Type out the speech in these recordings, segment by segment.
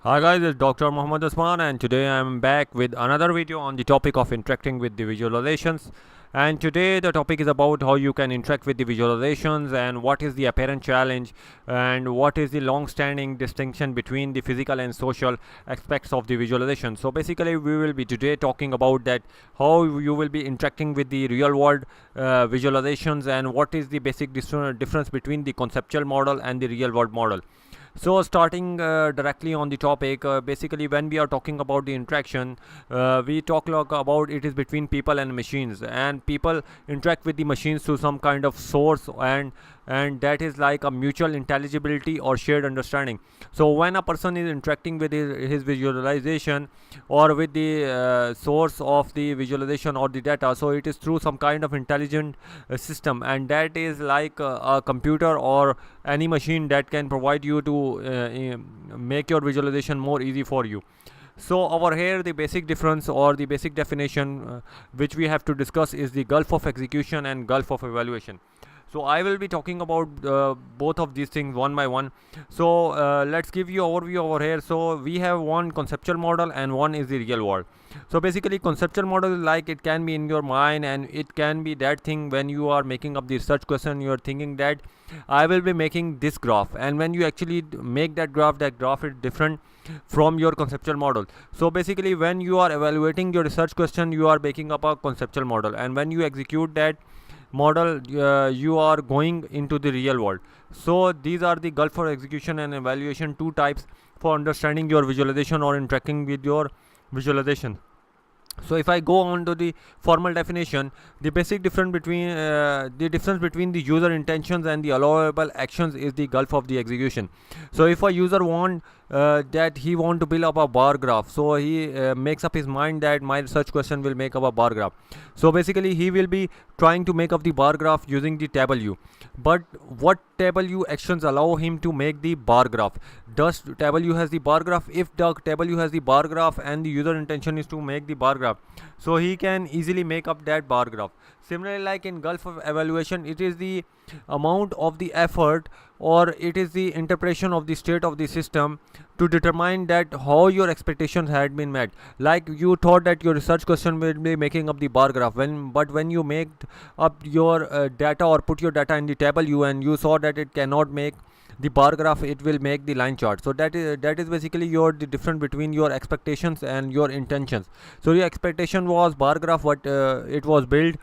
Hi guys, it's Dr. Muhammad Usman and today I'm back with another video on the topic of interacting with the visualizations. And today the topic is about how you can interact with the visualizations and what is the apparent challenge and what is the long-standing distinction between the physical and social aspects of the visualization. So basically we will be today talking about that how you will be interacting with the real world visualizations and what is the basic difference between the conceptual model and the real world model. So starting directly on the topic, basically when we are talking about the interaction, we talk about it is between people and machines, and people interact with the machines through some kind of source, and that is like a mutual intelligibility or shared understanding. So when a person is interacting with his visualization or with the source of the visualization or the data, so it is through some kind of intelligent system, and that is like a computer or any machine that can provide you to make your visualization more easy for you. So over here the basic difference or the basic definition which we have to discuss is the gulf of execution and gulf of evaluation. So I will be talking about both of these things one by one. So let's give you overview over here. So we have one conceptual model and one is the real world. So basically conceptual model is like it can be in your mind, and it can be that thing when you are making up the research question, you are thinking that I will be making this graph, and when you actually make that graph is different from your conceptual model. So basically when you are evaluating your research question, you are making up a conceptual model, and when you execute that model you are going into the real world. So these are the gulf for execution and evaluation, two types for understanding your visualization or interacting with your visualization. So if I go on to the formal definition, the basic difference between the user intentions and the allowable actions is the gulf of the execution. So if a user that he want to build up a bar graph, so he makes up his mind that my research question will make up a bar graph. So basically he will be trying to make up the bar graph using the table U. But what table U actions allow him to make the bar graph? Does table U has the bar graph? If the table U has the bar graph and the user intention is to make the bar graph, so he can easily make up that bar graph. Similarly, like in gulf of evaluation, it is the amount of the effort or it is the interpretation of the state of the system to determine that how your expectations had been met. Like you thought that your research question will be making up the bar graph, but when you make up your data or put your data in the table U and you saw that it cannot make the bar graph, it will make the line chart. So that is basically the difference between your expectations and your intentions. So your expectation was bar graph, but it was built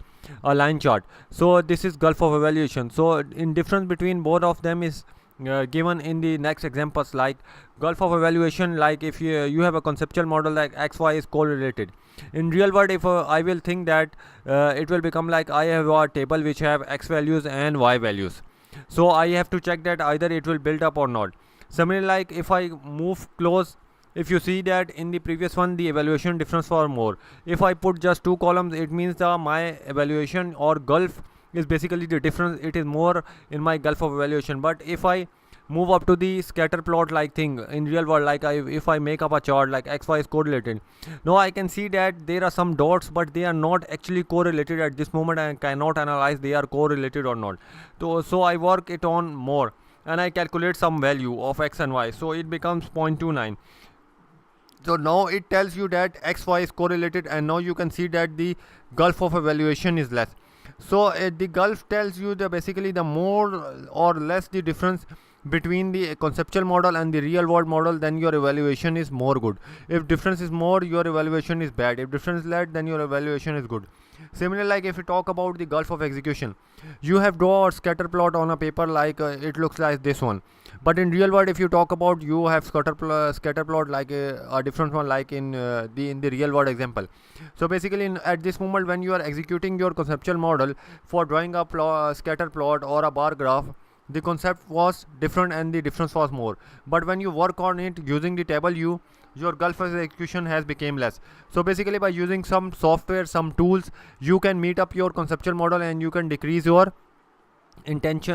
a line chart. So this is gulf of evaluation. So in difference between both of them is given in the next examples. Like gulf of evaluation, like if you have a conceptual model like XY is correlated. In real world, if I will think that it will become like I have a table which have X values and Y values. So I have to check that either it will build up or not. Similarly, like if I move close, if you see that in the previous one the evaluation difference was more. If I put just two columns, it means my evaluation or gulf is basically the difference, it is more in my gulf of evaluation. But if I move up to the scatter plot like thing in real world, like if I make up a chart like XY is correlated, now I can see that there are some dots, but they are not actually correlated at this moment. I cannot analyze they are correlated or not. So I work it on more and I calculate some value of X and Y, so it becomes 0.29. So now it tells you that XY is correlated, and now you can see that the gulf of evaluation is less. So the gulf tells you basically the more or less the difference between the conceptual model and the real world model, then your evaluation is more good. If difference is more, your evaluation is bad. If difference is less, then your evaluation is good. Similarly, like if you talk about the gulf of execution, you have draw a scatter plot on a paper like it looks like this one. But in real world, if you talk about, you have scatter plot like a different one, like in the real world example. So basically at this moment when you are executing your conceptual model for drawing a scatter plot or a bar graph, the concept was different and the difference was more. But when you work on it using the table U, your gulf of execution has become less. So basically by using some software, some tools, you can meet up your conceptual model and you can decrease your intention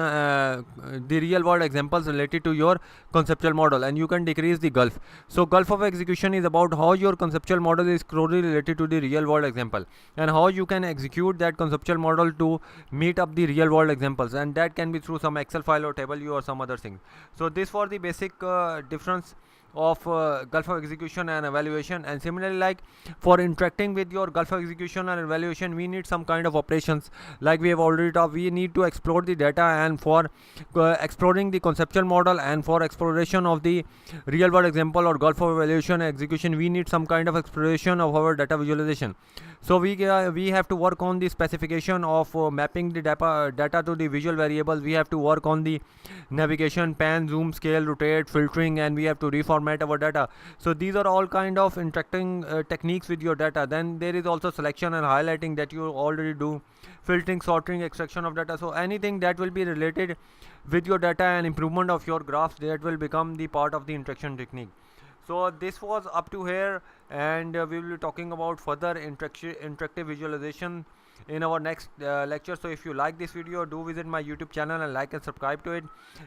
the real world examples related to your conceptual model, and you can decrease the gulf. So gulf of execution is about how your conceptual model is closely related to the real world example and how you can execute that conceptual model to meet up the real world examples, and that can be through some Excel file or table U or some other thing. So this for the basic difference of Gulf of execution and evaluation. And similarly, like for interacting with your Gulf of execution and evaluation, we need some kind of operations, like we have already talked. We need to explore the data, and for exploring the conceptual model, and for exploration of the real world example or Gulf of evaluation and execution, we need some kind of exploration of our data visualization. So we have to work on the specification of mapping the data to the visual variables. We have to work on the navigation, pan, zoom, scale, rotate, filtering, and we have to reformat our data. So these are all kind of interacting techniques with your data. Then there is also selection and highlighting that you already do, filtering, sorting, extraction of data. So anything that will be related with your data and improvement of your graphs, that will become the part of the interaction technique. So this was up to here, and we will be talking about further interactive visualization in our next lecture. So if you like this video, do visit my YouTube channel and like and subscribe to it.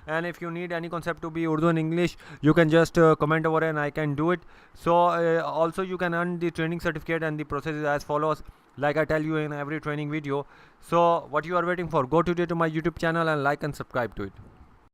And if you need any concept to be Urdu and English, you can just comment over and I can do it. So also you can earn the training certificate, and the process is as follows, like I tell you in every training video. So what you are waiting for? Go today to my YouTube channel and like and subscribe to it.